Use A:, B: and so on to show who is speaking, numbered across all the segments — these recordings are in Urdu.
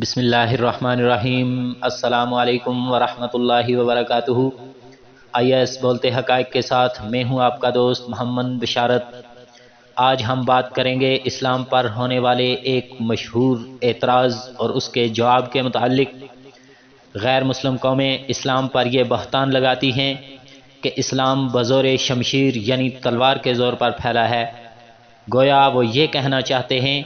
A: بسم اللہ الرحمن الرحیم۔ السلام علیکم ورحمۃ اللہ وبرکاتہ۔ IAS بولتے حقائق کے ساتھ میں ہوں آپ کا دوست محمد بشارت۔ آج ہم بات کریں گے اسلام پر ہونے والے ایک مشہور اعتراض اور اس کے جواب کے متعلق۔ غیر مسلم قومیں اسلام پر یہ بہتان لگاتی ہیں کہ اسلام بزور شمشیر یعنی تلوار کے زور پر پھیلا ہے۔ گویا وہ یہ کہنا چاہتے ہیں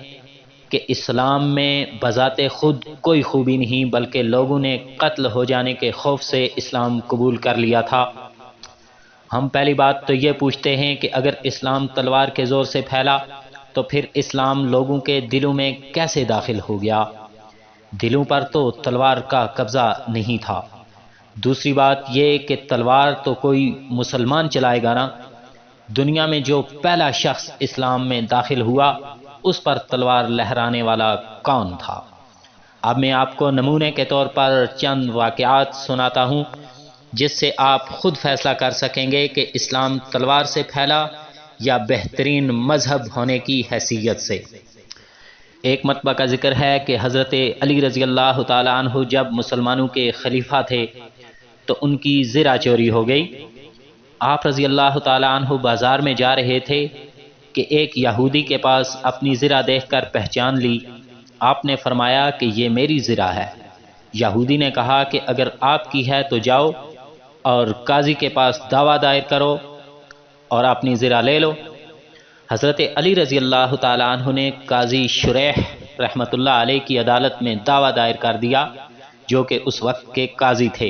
A: کہ اسلام میں بذات خود کوئی خوبی نہیں، بلکہ لوگوں نے قتل ہو جانے کے خوف سے اسلام قبول کر لیا تھا۔ ہم پہلی بات تو یہ پوچھتے ہیں کہ اگر اسلام تلوار کے زور سے پھیلا تو پھر اسلام لوگوں کے دلوں میں کیسے داخل ہو گیا؟ دلوں پر تو تلوار کا قبضہ نہیں تھا۔ دوسری بات یہ کہ تلوار تو کوئی مسلمان چلائے گا نا۔ دنیا میں جو پہلا شخص اسلام میں داخل ہوا اس پر تلوار لہرانے والا کون تھا؟ اب میں آپ کو نمونے کے طور پر چند واقعات سناتا ہوں جس سے آپ خود فیصلہ کر سکیں گے کہ اسلام تلوار سے پھیلا یا بہترین مذہب ہونے کی حیثیت سے۔ ایک مرتبہ کا ذکر ہے کہ حضرت علی رضی اللہ تعالیٰ عنہ جب مسلمانوں کے خلیفہ تھے تو ان کی زرہ چوری ہو گئی۔ آپ رضی اللہ تعالیٰ عنہ بازار میں جا رہے تھے کہ ایک یہودی کے پاس اپنی زرہ دیکھ کر پہچان لی۔ آپ نے فرمایا کہ یہ میری زرہ ہے۔ یہودی نے کہا کہ اگر آپ کی ہے تو جاؤ اور قاضی کے پاس دعویٰ دائر کرو اور اپنی زرہ لے لو۔ حضرت علی رضی اللہ تعالیٰ عنہ نے قاضی شریح رحمۃ اللہ علیہ کی عدالت میں دعویٰ دائر کر دیا، جو کہ اس وقت کے قاضی تھے۔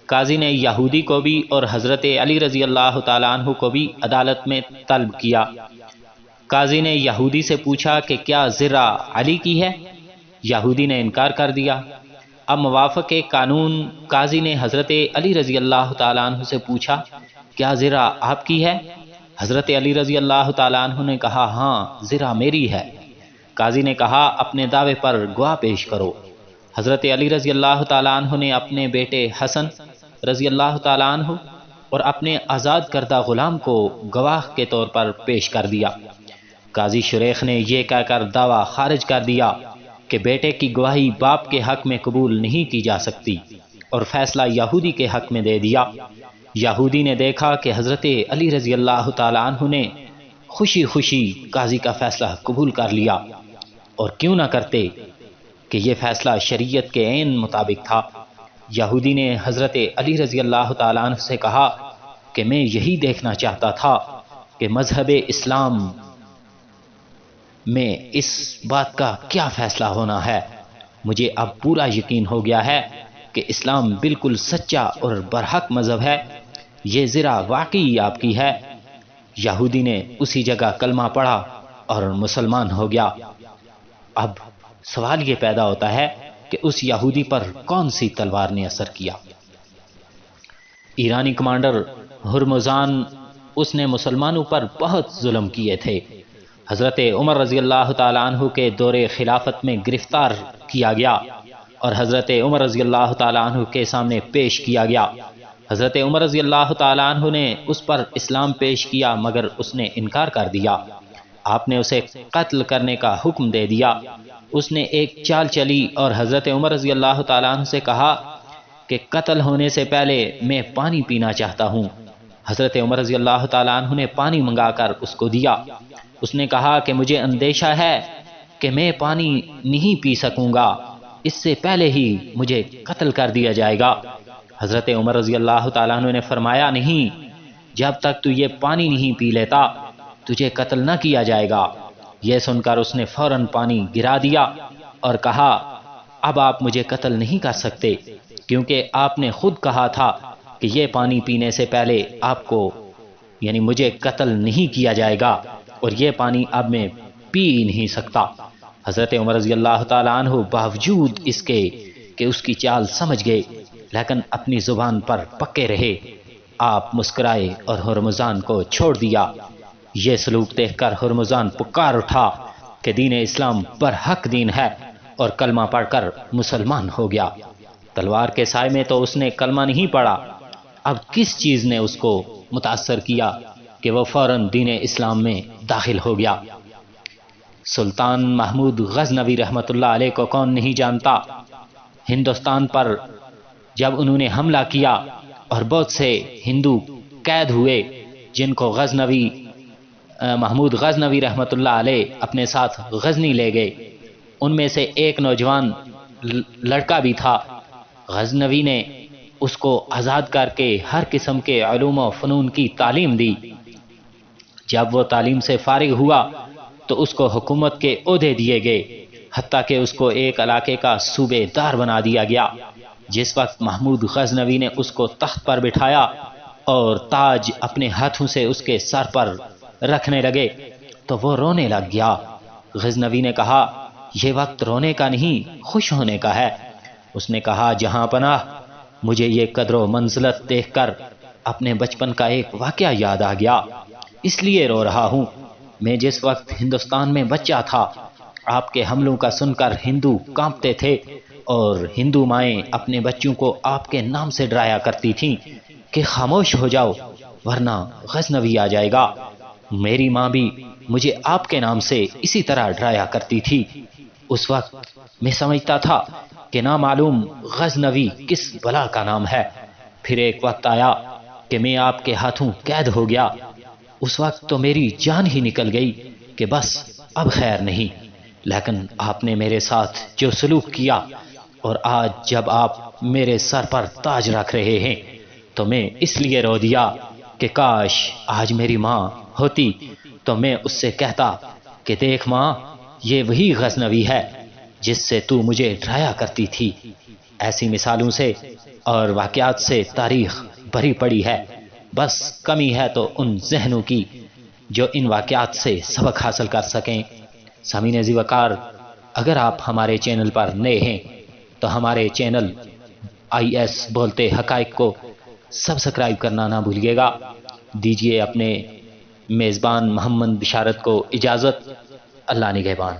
A: قاضی نے یہودی کو بھی اور حضرت علی رضی اللہ تعالیٰ عنہ کو بھی عدالت میں طلب کیا۔ قاضی نے یہودی سے پوچھا کہ کیا زرہ علی کی ہے؟ یہودی نے انکار کر دیا۔ اب موافق قانون قاضی نے حضرت علی رضی اللہ تعالیٰ عنہ سے پوچھا کیا زرہ آپ کی ہے؟ حضرت علی رضی اللہ تعالیٰ عنہ نے کہا ہاں زرہ میری ہے۔ قاضی نے کہا اپنے دعوے پر گواہ پیش کرو۔ حضرت علی رضی اللہ تعالیٰ عنہ نے اپنے بیٹے حسن رضی اللہ تعالیٰ عنہ اور اپنے آزاد کردہ غلام کو گواہ کے طور پر پیش کر دیا۔ قاضی شریح نے یہ کہہ کر دعویٰ خارج کر دیا کہ بیٹے کی گواہی باپ کے حق میں قبول نہیں کی جا سکتی اور فیصلہ یہودی کے حق میں دے دیا۔ یہودی نے دیکھا کہ حضرت علی رضی اللہ تعالیٰ عنہ نے خوشی خوشی قاضی کا فیصلہ قبول کر لیا، اور کیوں نہ کرتے کہ یہ فیصلہ شریعت کے عین مطابق تھا۔ یہودی نے حضرت علی رضی اللہ تعالیٰ عنہ سے کہا کہ میں یہی دیکھنا چاہتا تھا کہ مذہب اسلام میں اس بات کا کیا فیصلہ ہونا ہے۔ مجھے اب پورا یقین ہو گیا ہے کہ اسلام بالکل سچا اور برحق مذہب ہے۔ یہ زرہ واقعی آپ کی ہے۔ یہودی نے اسی جگہ کلمہ پڑھا اور مسلمان ہو گیا۔ اب سوال یہ پیدا ہوتا ہے کہ اس یہودی پر کون سی تلوار نے اثر کیا؟ ایرانی کمانڈر ہرمزان، اس نے مسلمانوں پر بہت ظلم کیے تھے۔ حضرت عمر رضی اللہ تعالیٰ عنہ کے دور خلافت میں گرفتار کیا گیا اور حضرت عمر رضی اللہ تعالیٰ عنہ کے سامنے پیش کیا گیا۔ حضرت عمر رضی اللہ تعالیٰ عنہ نے اس پر اسلام پیش کیا مگر اس نے انکار کر دیا۔ آپ نے اسے قتل کرنے کا حکم دے دیا۔ اس نے ایک چال چلی اور حضرت عمر رضی اللہ تعالیٰ عنہ سے کہا کہ قتل ہونے سے پہلے میں پانی پینا چاہتا ہوں۔ حضرت عمر رضی اللہ تعالیٰ عنہ نے پانی منگا کر اس کو دیا۔ اس نے کہا کہ مجھے اندیشہ ہے کہ میں پانی نہیں پی سکوں گا، اس سے پہلے ہی مجھے قتل کر دیا جائے گا۔ حضرت عمر رضی اللہ تعالیٰ عنہ نے فرمایا نہیں، جب تک تو یہ پانی نہیں پی لیتا تجھے قتل نہ کیا جائے گا۔ یہ سن کر اس نے فوراً پانی گرا دیا اور کہا اب آپ مجھے قتل نہیں کر سکتے، کیونکہ آپ نے خود کہا تھا کہ یہ پانی پینے سے پہلے آپ کو یعنی مجھے قتل نہیں کیا جائے گا، اور یہ پانی اب میں پی نہیں سکتا۔ حضرت عمر رضی اللہ تعالیٰ عنہ باوجود اس کے کہ اس کی چال سمجھ گئے لیکن اپنی زبان پر پکے رہے۔ آپ مسکرائے اور ہرمزان کو چھوڑ دیا۔ یہ سلوک دیکھ کر ہرمزان پکار اٹھا کہ دین اسلام برحق دین ہے اور کلمہ پڑھ کر مسلمان ہو گیا۔ تلوار کے سائے میں تو اس نے کلمہ نہیں پڑھا، اب کس چیز نے اس کو متاثر کیا کہ وہ فوراً دین اسلام میں داخل ہو گیا؟ سلطان محمود غزنوی رحمۃ اللہ علیہ کو کون نہیں جانتا۔ ہندوستان پر جب انہوں نے حملہ کیا اور بہت سے ہندو قید ہوئے جن کو محمود غزنوی رحمۃ اللہ علیہ اپنے ساتھ غزنی لے گئے، ان میں سے ایک نوجوان لڑکا بھی تھا۔ غزنوی نے اس کو آزاد کر کے ہر قسم کے علوم و فنون کی تعلیم دی۔ جب وہ تعلیم سے فارغ ہوا تو اس کو حکومت کے عہدے دیے گئے، حتیٰ کہ اس کو ایک علاقے کا صوبے دار بنا دیا گیا۔ جس وقت محمود غزنوی نے اس کو تخت پر بٹھایا اور تاج اپنے ہاتھوں سے اس کے سر پر رکھنے لگے تو وہ رونے لگ گیا۔ غزنوی نے کہا، یہ وقت رونے کا نہیں، خوش ہونے کا ہے۔ اس نے کہا، جہاں پناہ، مجھے یہ قدر و منزلت دیکھ کر اپنے بچپن کا ایک واقعہ یاد آ گیا، اس لیے رو رہا ہوں۔ میں جس وقت ہندوستان میں بچہ تھا، آپ کے حملوں کا سن کر ہندو کانپتے تھے اور ہندو مائیں اپنے بچوں کو آپ کے نام سے ڈرایا کرتی تھیں کہ خاموش ہو جاؤ ورنہ غزنوی آ جائے گا۔ میری ماں بھی مجھے آپ کے نام سے اسی طرح ڈرایا کرتی تھی۔ اس وقت میں سمجھتا تھا کہ نامعلوم غزنوی کس بلا کا نام ہے۔ پھر ایک وقت آیا کہ میں آپ کے ہاتھوں قید ہو گیا۔ اس وقت تو میری جان ہی نکل گئی کہ بس اب خیر نہیں، لیکن آپ نے میرے ساتھ جو سلوک کیا اور آج جب آپ میرے سر پر تاج رکھ رہے ہیں تو میں اس لیے رو دیا کہ کاش آج میری ماں ہوتی تو میں اس سے کہتا کہ دیکھ ماں، یہ وہی غزنوی ہے جس سے تو مجھے ڈرایا کرتی تھی۔ ایسی مثالوں سے اور واقعات سے تاریخ بھری پڑی ہے، بس کمی ہے تو ان ذہنوں کی جو ان واقعات سے سبق حاصل کر سکیں۔ سامعین ذی وقار، اگر آپ ہمارے چینل پر نئے ہیں تو ہمارے چینل IS بولتے حقائق کو سبسکرائب کرنا نہ بھولیے گا۔ دیجیے اپنے میزبان محمد بشارت کو اجازت۔ اللہ نگہبان۔